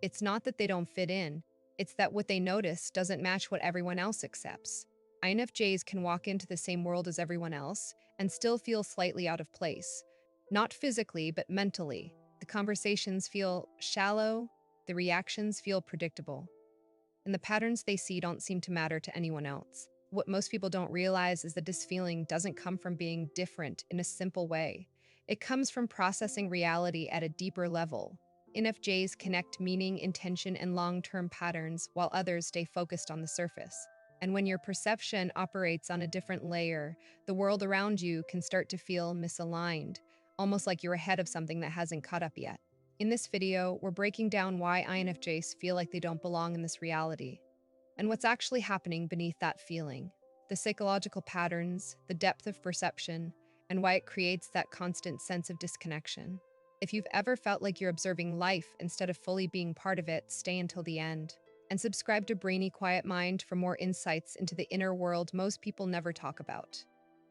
It's not that they don't fit in, it's that what they notice doesn't match what everyone else accepts. INFJs can walk into the same world as everyone else and still feel slightly out of place. Not physically, but mentally. The conversations feel shallow, the reactions feel predictable, and the patterns they see don't seem to matter to anyone else. What most people don't realize is that this feeling doesn't come from being different in a simple way. It comes from processing reality at a deeper level. INFJs connect meaning, intention, and long-term patterns, while others stay focused on the surface. And when your perception operates on a different layer, the world around you can start to feel misaligned, almost like you're ahead of something that hasn't caught up yet. In this video, we're breaking down why INFJs feel like they don't belong in this reality, and what's actually happening beneath that feeling, the psychological patterns, the depth of perception, and why it creates that constant sense of disconnection. If you've ever felt like you're observing life instead of fully being part of it, stay until the end. And subscribe to Brainy Quiet Mind for more insights into the inner world most people never talk about.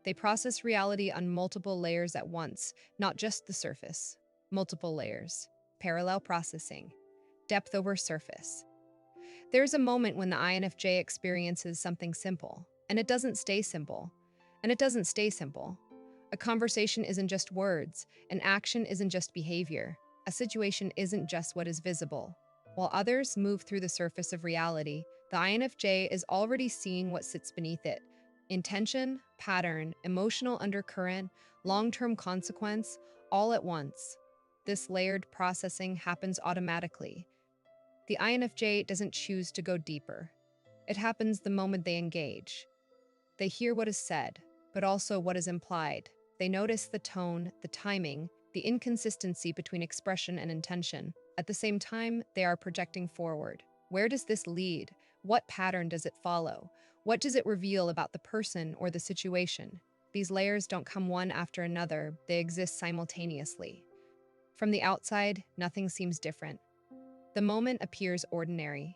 They process reality on multiple layers at once, not just the surface. Multiple layers. Parallel processing. Depth over surface. There's a moment when the INFJ experiences something simple, and it doesn't stay simple. And it doesn't stay simple. A conversation isn't just words, an action isn't just behavior, a situation isn't just what is visible. While others move through the surface of reality, the INFJ is already seeing what sits beneath it. Intention, pattern, emotional undercurrent, long-term consequence, all at once. This layered processing happens automatically. The INFJ doesn't choose to go deeper. It happens the moment they engage. They hear what is said, but also what is implied. They notice the tone, the timing, the inconsistency between expression and intention. At the same time, they are projecting forward. Where does this lead? What pattern does it follow? What does it reveal about the person or the situation? These layers don't come one after another, they exist simultaneously. From the outside, nothing seems different. The moment appears ordinary.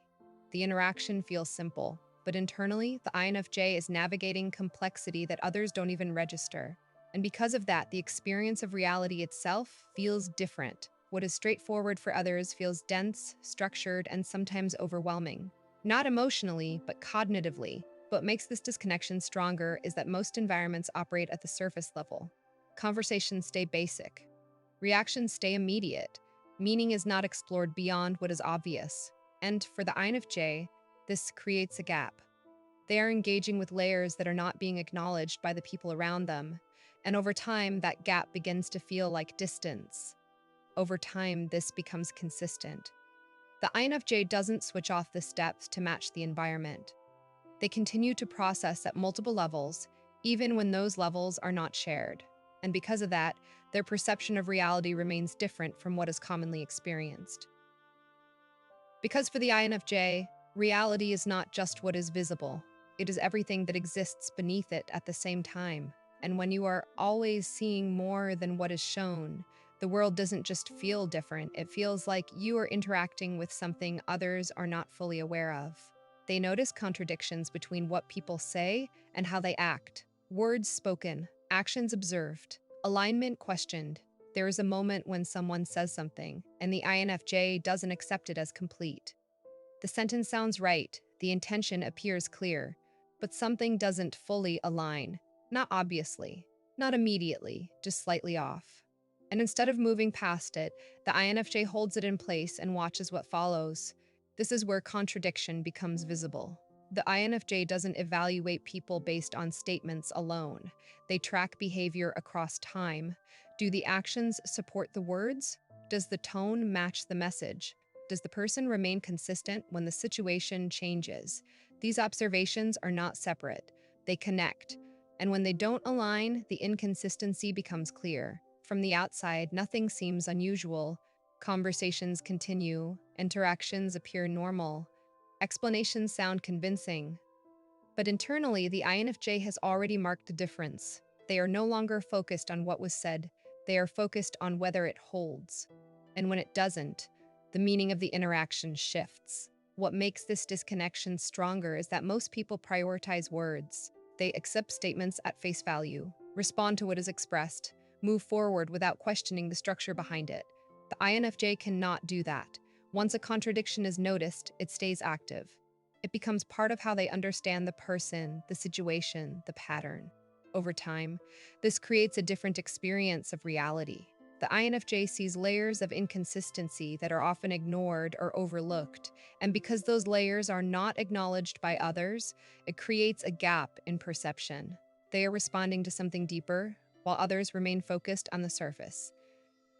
The interaction feels simple, but internally, the INFJ is navigating complexity that others don't even register. And because of that, the experience of reality itself feels different. What is straightforward for others feels dense, structured, and sometimes overwhelming. Not emotionally, but cognitively. What makes this disconnection stronger is that most environments operate at the surface level. Conversations stay basic. Reactions stay immediate. Meaning is not explored beyond what is obvious. And for the INFJ, this creates a gap. They are engaging with layers that are not being acknowledged by the people around them, and over time, that gap begins to feel like distance. Over time, this becomes consistent. The INFJ doesn't switch off the steps to match the environment. They continue to process at multiple levels, even when those levels are not shared. And because of that, their perception of reality remains different from what is commonly experienced. Because for the INFJ, reality is not just what is visible. It is everything that exists beneath it at the same time. And when you are always seeing more than what is shown, the world doesn't just feel different, it feels like you are interacting with something others are not fully aware of. They notice contradictions between what people say and how they act. Words spoken, actions observed, alignment questioned. There is a moment when someone says something, and the INFJ doesn't accept it as complete. The sentence sounds right, the intention appears clear, but something doesn't fully align. Not obviously, not immediately, just slightly off. And instead of moving past it, the INFJ holds it in place and watches what follows. This is where contradiction becomes visible. The INFJ doesn't evaluate people based on statements alone. They track behavior across time. Do the actions support the words? Does the tone match the message? Does the person remain consistent when the situation changes? These observations are not separate. They connect. And when they don't align, the inconsistency becomes clear. From the outside, nothing seems unusual. Conversations continue. Interactions appear normal. Explanations sound convincing. But internally, the INFJ has already marked a difference. They are no longer focused on what was said. They are focused on whether it holds. And when it doesn't, the meaning of the interaction shifts. What makes this disconnection stronger is that most people prioritize words. They accept statements at face value, respond to what is expressed, move forward without questioning the structure behind it. The INFJ cannot do that. Once a contradiction is noticed, it stays active. It becomes part of how they understand the person, the situation, the pattern. Over time, this creates a different experience of reality. The INFJ sees layers of inconsistency that are often ignored or overlooked, and because those layers are not acknowledged by others, it creates a gap in perception. They are responding to something deeper, while others remain focused on the surface.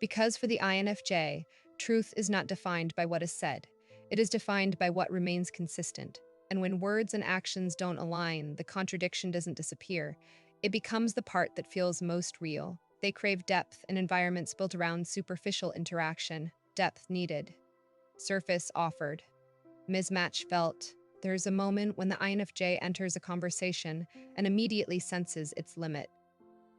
Because for the INFJ, truth is not defined by what is said, it is defined by what remains consistent. And when words and actions don't align, the contradiction doesn't disappear. It becomes the part that feels most real. They crave depth in environments built around superficial interaction, depth needed, surface offered, mismatch felt. There's a moment when the INFJ enters a conversation and immediately senses its limit.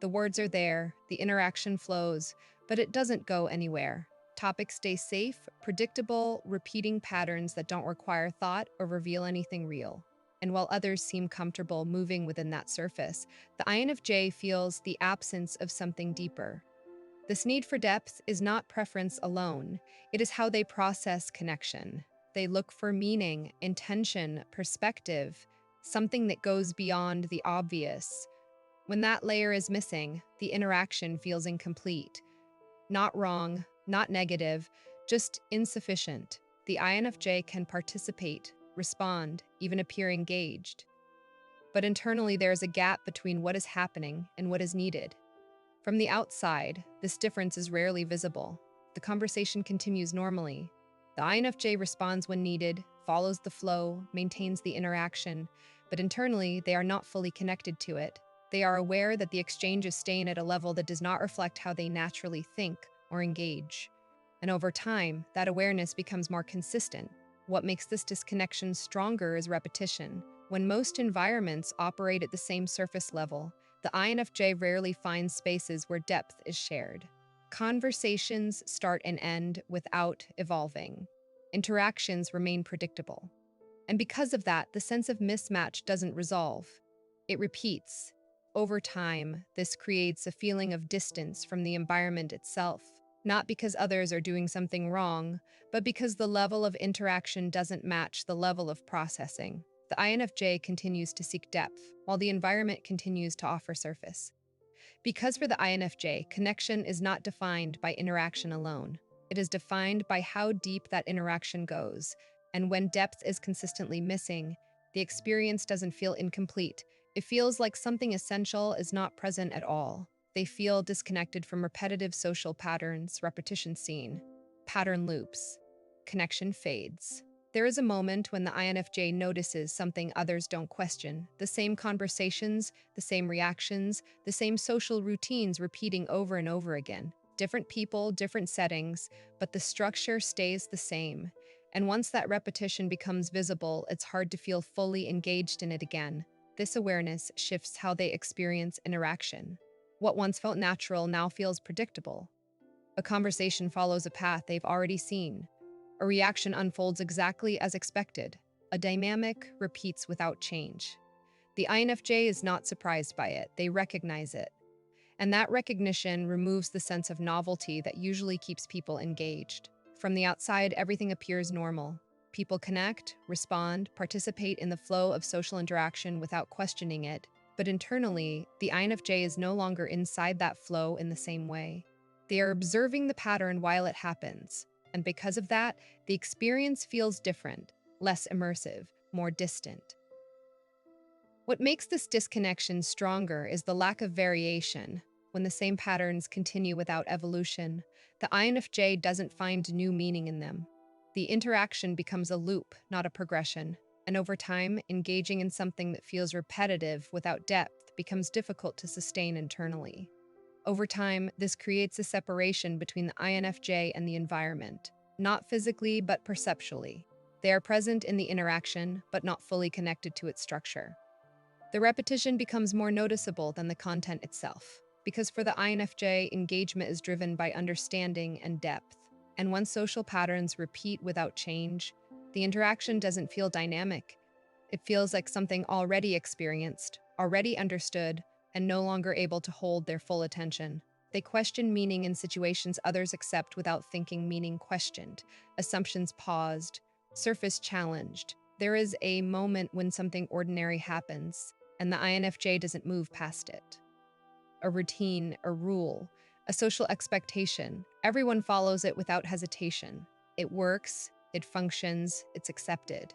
The words are there, the interaction flows, but it doesn't go anywhere. Topics stay safe, predictable, repeating patterns that don't require thought or reveal anything real. And while others seem comfortable moving within that surface, the INFJ feels the absence of something deeper. This need for depth is not preference alone, it is how they process connection. They look for meaning, intention, perspective, something that goes beyond the obvious. When that layer is missing, the interaction feels incomplete. Not wrong, not negative, just insufficient. The INFJ can participate, respond, even appear engaged. But internally, there is a gap between what is happening and what is needed. From the outside, this difference is rarely visible. The conversation continues normally. The INFJ responds when needed, follows the flow, maintains the interaction, but internally, they are not fully connected to it. They are aware that the exchange is staying at a level that does not reflect how they naturally think or engage. And over time, that awareness becomes more consistent. What makes this disconnection stronger is repetition. When most environments operate at the same surface level, the INFJ rarely finds spaces where depth is shared. Conversations start and end without evolving. Interactions remain predictable. And because of that, the sense of mismatch doesn't resolve. It repeats. Over time, this creates a feeling of distance from the environment itself, not because others are doing something wrong, but because the level of interaction doesn't match the level of processing. The INFJ continues to seek depth, while the environment continues to offer surface. Because for the INFJ, connection is not defined by interaction alone. It is defined by how deep that interaction goes, and when depth is consistently missing, the experience doesn't feel incomplete. It feels like something essential is not present at all. They feel disconnected from repetitive social patterns, repetition seen, pattern loops, connection fades. There is a moment when the INFJ notices something others don't question. The same conversations, the same reactions, the same social routines repeating over and over again. Different people, different settings, but the structure stays the same. And once that repetition becomes visible, it's hard to feel fully engaged in it again. This awareness shifts how they experience interaction. What once felt natural now feels predictable. A conversation follows a path they've already seen. A reaction unfolds exactly as expected. A dynamic repeats without change. The INFJ is not surprised by it, they recognize it. And that recognition removes the sense of novelty that usually keeps people engaged. From the outside, everything appears normal. People connect, respond, participate in the flow of social interaction without questioning it. But internally, the INFJ is no longer inside that flow in the same way. They are observing the pattern while it happens. And because of that, the experience feels different, less immersive, more distant. What makes this disconnection stronger is the lack of variation. When the same patterns continue without evolution, the INFJ doesn't find new meaning in them. The interaction becomes a loop, not a progression. And over time, engaging in something that feels repetitive without depth becomes difficult to sustain internally. Over time, this creates a separation between the INFJ and the environment, not physically but perceptually. They are present in the interaction, but not fully connected to its structure. The repetition becomes more noticeable than the content itself, because for the INFJ, engagement is driven by understanding and depth. And when social patterns repeat without change, the interaction doesn't feel dynamic. It feels like something already experienced, already understood, and no longer able to hold their full attention. They question meaning in situations others accept without thinking meaning questioned, assumptions paused, surface challenged. There is a moment when something ordinary happens, and the INFJ doesn't move past it. A routine, a rule, a social expectation. Everyone follows it without hesitation. It works, it functions, it's accepted.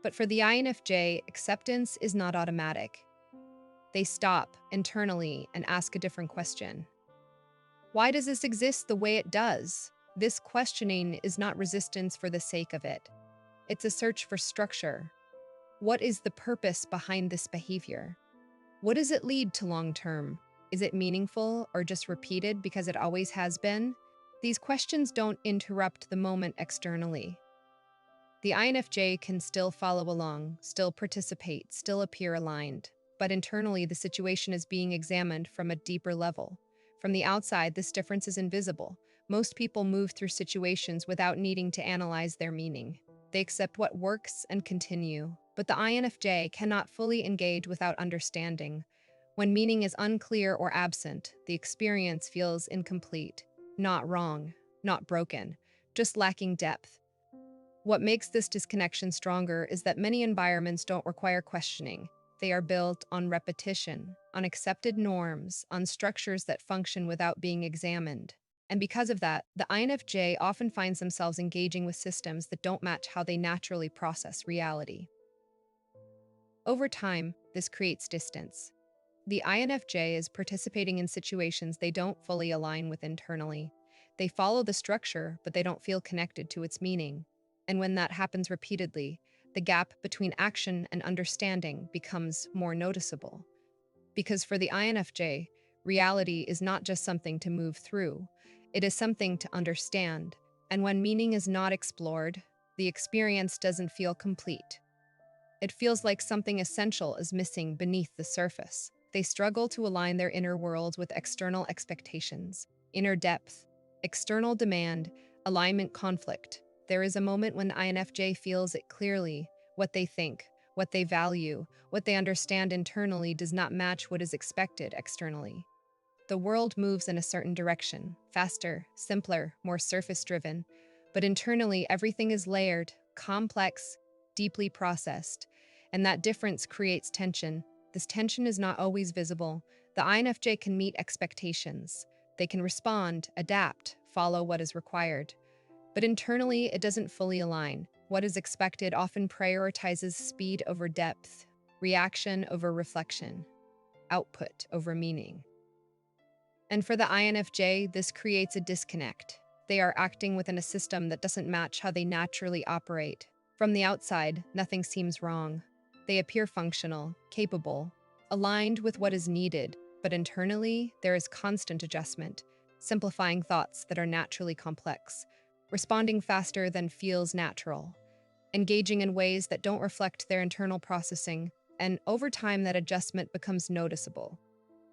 But for the INFJ, acceptance is not automatic. They stop internally and ask a different question. Why does this exist the way it does? This questioning is not resistance for the sake of it. It's a search for structure. What is the purpose behind this behavior? What does it lead to long term? Is it meaningful or just repeated because it always has been? These questions don't interrupt the moment externally. The INFJ can still follow along, still participate, still appear aligned, but internally the situation is being examined from a deeper level. From the outside, this difference is invisible. Most people move through situations without needing to analyze their meaning. They accept what works and continue, but the INFJ cannot fully engage without understanding. When meaning is unclear or absent, the experience feels incomplete, not wrong, not broken, just lacking depth. What makes this disconnection stronger is that many environments don't require questioning. They are built on repetition, on accepted norms, on structures that function without being examined. And because of that, the INFJ often finds themselves engaging with systems that don't match how they naturally process reality. Over time, this creates distance. The INFJ is participating in situations they don't fully align with internally. They follow the structure, but they don't feel connected to its meaning. And when that happens repeatedly, the gap between action and understanding becomes more noticeable. Because for the INFJ, reality is not just something to move through, it is something to understand. And when meaning is not explored, the experience doesn't feel complete. It feels like something essential is missing beneath the surface. They struggle to align their inner world with external expectations, inner depth, external demand, alignment conflict. There is a moment when the INFJ feels it clearly. What they think, what they value, what they understand internally does not match what is expected externally. The world moves in a certain direction, faster, simpler, more surface-driven, but internally everything is layered, complex, deeply processed, and that difference creates tension. This tension is not always visible. The INFJ can meet expectations. They can respond, adapt, follow what is required. But internally, it doesn't fully align. What is expected often prioritizes speed over depth, reaction over reflection, output over meaning. And for the INFJ, this creates a disconnect. They are acting within a system that doesn't match how they naturally operate. From the outside, nothing seems wrong. They appear functional, capable, aligned with what is needed, but internally, there is constant adjustment, simplifying thoughts that are naturally complex, responding faster than feels natural, engaging in ways that don't reflect their internal processing, and over time that adjustment becomes noticeable.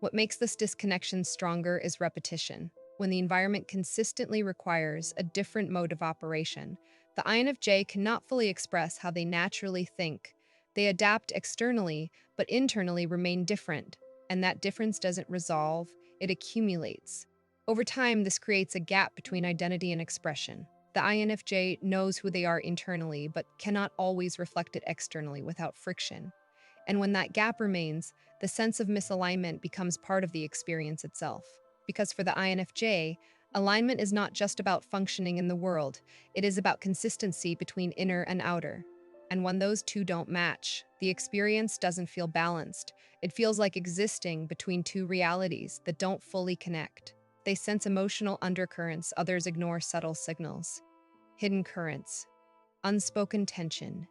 What makes this disconnection stronger is repetition. When the environment consistently requires a different mode of operation, the INFJ cannot fully express how they naturally think. They adapt externally, but internally remain different, and that difference doesn't resolve, it accumulates. Over time, this creates a gap between identity and expression. The INFJ knows who they are internally, but cannot always reflect it externally without friction. And when that gap remains, the sense of misalignment becomes part of the experience itself. Because for the INFJ, alignment is not just about functioning in the world, it is about consistency between inner and outer. And when those two don't match, the experience doesn't feel balanced. It feels like existing between two realities that don't fully connect. They sense emotional undercurrents, others ignore subtle signals. Hidden currents, unspoken tension.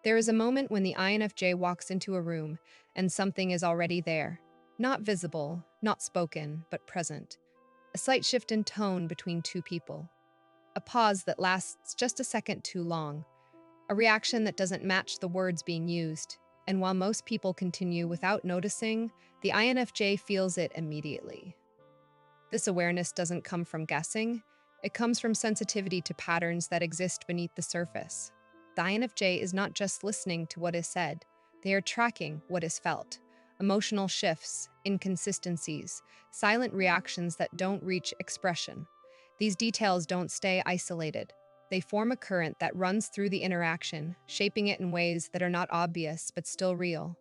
There is a moment when the INFJ walks into a room and something is already there. Not visible, not spoken, but present. A slight shift in tone between two people. A pause that lasts just a second too long. A reaction that doesn't match the words being used. And while most people continue without noticing, the INFJ feels it immediately. This awareness doesn't come from guessing, it comes from sensitivity to patterns that exist beneath the surface. The INFJ is not just listening to what is said, they are tracking what is felt. Emotional shifts, inconsistencies, silent reactions that don't reach expression. These details don't stay isolated. They form a current that runs through the interaction, shaping it in ways that are not obvious but still real.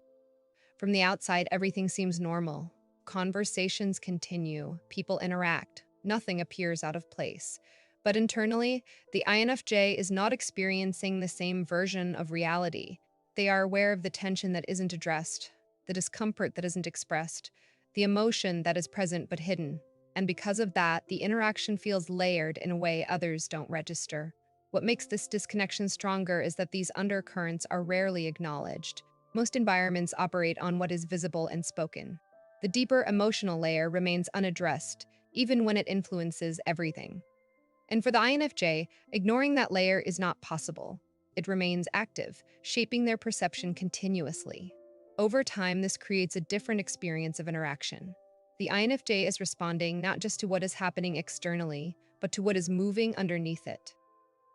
From the outside, everything seems normal. Conversations continue, people interact, nothing appears out of place. But internally, the INFJ is not experiencing the same version of reality. They are aware of the tension that isn't addressed, the discomfort that isn't expressed, the emotion that is present but hidden. And because of that, the interaction feels layered in a way others don't register. What makes this disconnection stronger is that these undercurrents are rarely acknowledged. Most environments operate on what is visible and spoken. The deeper emotional layer remains unaddressed, even when it influences everything. And for the INFJ, ignoring that layer is not possible. It remains active, shaping their perception continuously. Over time, this creates a different experience of interaction. The INFJ is responding not just to what is happening externally, but to what is moving underneath it.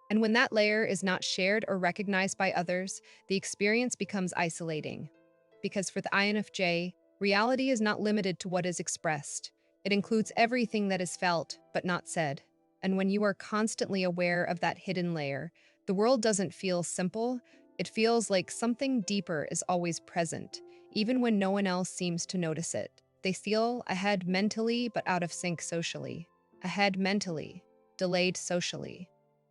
And when that layer is not shared or recognized by others, the experience becomes isolating. Because for the INFJ, reality is not limited to what is expressed. It includes everything that is felt, but not said. And when you are constantly aware of that hidden layer, the world doesn't feel simple. It feels like something deeper is always present, even when no one else seems to notice it. They feel ahead mentally, but out of sync socially. Ahead mentally, delayed socially.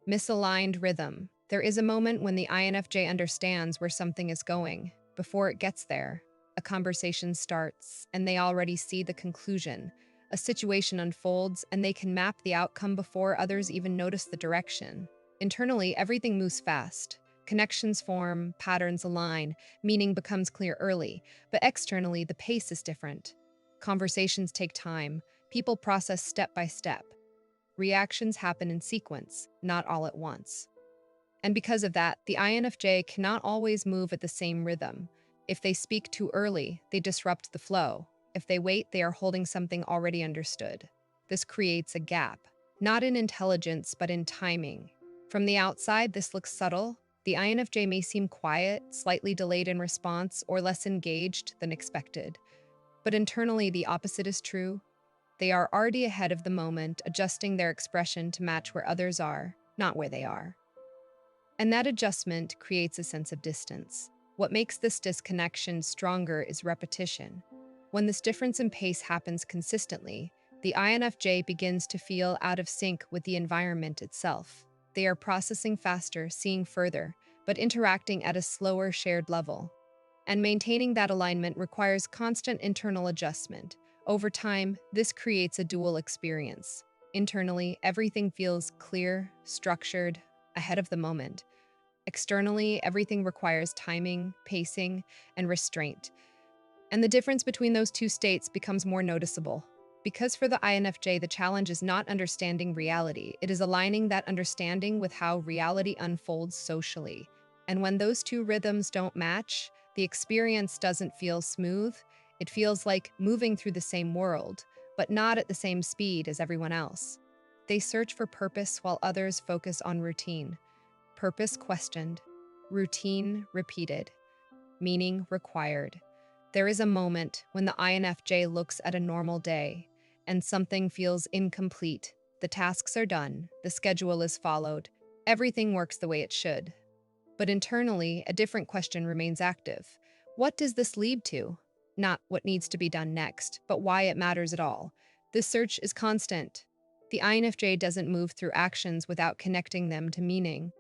Misaligned rhythm. There is a moment when the INFJ understands where something is going. Before it gets there, a conversation starts, and they already see the conclusion. A situation unfolds, and they can map the outcome before others even notice the direction. Internally, everything moves fast. Connections form, patterns align, meaning becomes clear early, but externally, the pace is different. Conversations take time, people process step by step. Reactions happen in sequence, not all at once. And because of that, the INFJ cannot always move at the same rhythm. If they speak too early, they disrupt the flow. If they wait, they are holding something already understood. This creates a gap, not in intelligence, but in timing. From the outside, this looks subtle. The INFJ may seem quiet, slightly delayed in response, or less engaged than expected. But internally, the opposite is true. They are already ahead of the moment, adjusting their expression to match where others are, not where they are. And that adjustment creates a sense of distance. What makes this disconnection stronger is repetition. When this difference in pace happens consistently, the INFJ begins to feel out of sync with the environment itself. They are processing faster, seeing further, but interacting at a slower shared level. And maintaining that alignment requires constant internal adjustment. Over time, this creates a dual experience. Internally, everything feels clear, structured, ahead of the moment. Externally, everything requires timing, pacing, and restraint. And the difference between those two states becomes more noticeable. Because for the INFJ, the challenge is not understanding reality, it is aligning that understanding with how reality unfolds socially. And when those two rhythms don't match, the experience doesn't feel smooth. It feels like moving through the same world, but not at the same speed as everyone else. They search for purpose while others focus on routine. Purpose questioned, routine repeated, meaning required. There is a moment when the INFJ looks at a normal day and something feels incomplete. The tasks are done, the schedule is followed, everything works the way it should. But internally, a different question remains active. What does this lead to? Not what needs to be done next, but why it matters at all. This search is constant. The INFJ doesn't move through actions without connecting them to meaning.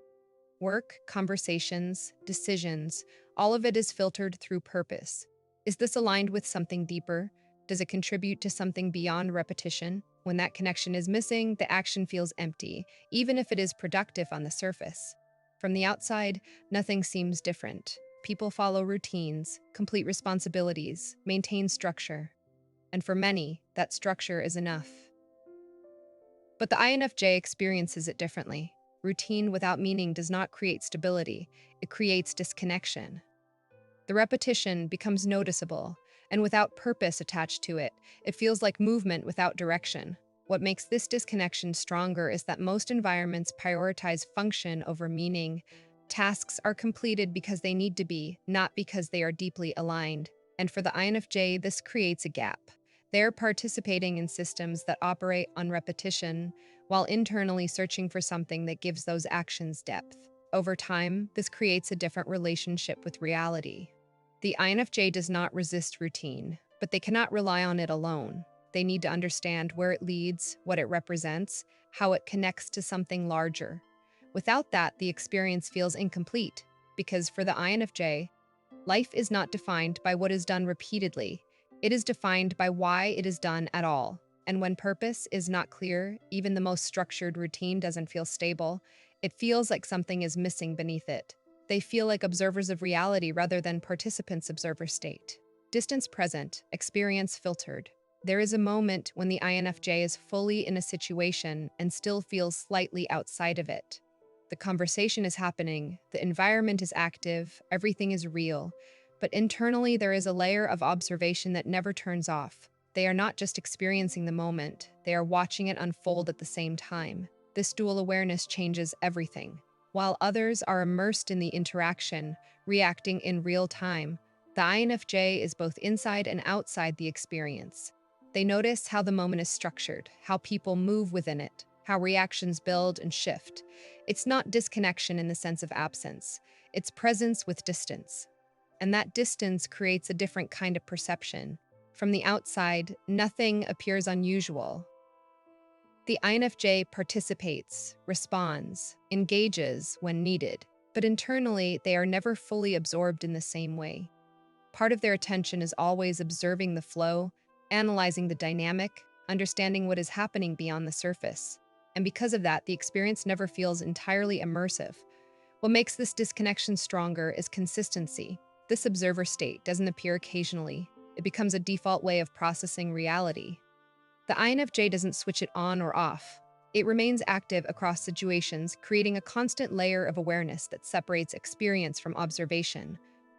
Work, conversations, decisions, all of it is filtered through purpose. Is this aligned with something deeper? Does it contribute to something beyond repetition? When that connection is missing, the action feels empty, even if it is productive on the surface. From the outside, nothing seems different. People follow routines, complete responsibilities, maintain structure. And for many, that structure is enough. But the INFJ experiences it differently. Routine without meaning does not create stability, it creates disconnection. The repetition becomes noticeable, and without purpose attached to it, it feels like movement without direction. What makes this disconnection stronger is that most environments prioritize function over meaning. Tasks are completed because they need to be, not because they are deeply aligned. And for the INFJ, this creates a gap. They're participating in systems that operate on repetition while internally searching for something that gives those actions depth. Over time, this creates a different relationship with reality. The INFJ does not resist routine, but they cannot rely on it alone. They need to understand where it leads, what it represents, how it connects to something larger. Without that, the experience feels incomplete, because for the INFJ, life is not defined by what is done repeatedly. It is defined by why it is done at all. And when purpose is not clear, even the most structured routine doesn't feel stable. It feels like something is missing beneath it. They feel like observers of reality rather than participants observer state. Distance present, experience filtered. There is a moment when the INFJ is fully in a situation and still feels slightly outside of it. The conversation is happening, the environment is active, everything is real, but internally there is a layer of observation that never turns off. They are not just experiencing the moment, they are watching it unfold at the same time. This dual awareness changes everything. While others are immersed in the interaction, reacting in real time, the INFJ is both inside and outside the experience. They notice how the moment is structured, how people move within it, how reactions build and shift. It's not disconnection in the sense of absence, it's presence with distance. And that distance creates a different kind of perception. From the outside, nothing appears unusual. The INFJ participates, responds, engages when needed, but internally they are never fully absorbed in the same way. Part of their attention is always observing the flow, analyzing the dynamic, understanding what is happening beyond the surface. And because of that, the experience never feels entirely immersive. What makes this disconnection stronger is consistency. This observer state doesn't appear occasionally. It becomes a default way of processing reality. The INFJ doesn't switch it on or off. It remains active across situations, creating a constant layer of awareness that separates experience from observation.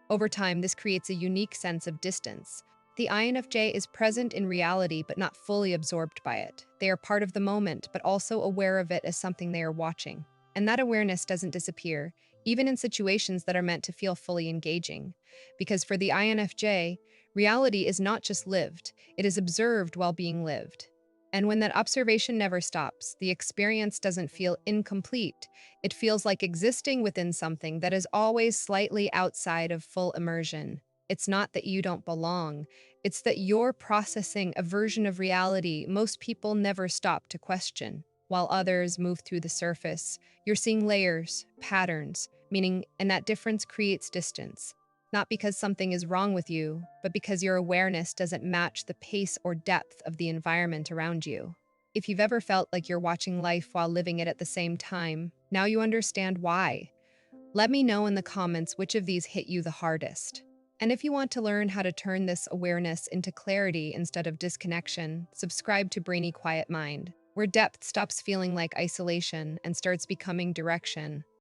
Over time, this creates a unique sense of distance. The INFJ is present in reality but not fully absorbed by it. They are part of the moment but also aware of it as something they are watching. And that awareness doesn't disappear, even in situations that are meant to feel fully engaging. Because for the INFJ, reality is not just lived, it is observed while being lived. And when that observation never stops, the experience doesn't feel incomplete. It feels like existing within something that is always slightly outside of full immersion. It's not that you don't belong, it's that you're processing a version of reality most people never stop to question. While others move through the surface, you're seeing layers, patterns, meaning, and that difference creates distance. Not because something is wrong with you, but because your awareness doesn't match the pace or depth of the environment around you. If you've ever felt like you're watching life while living it at the same time, now you understand why. Let me know in the comments which of these hit you the hardest. And if you want to learn how to turn this awareness into clarity instead of disconnection, subscribe to Brainy Quiet Mind, where depth stops feeling like isolation and starts becoming direction.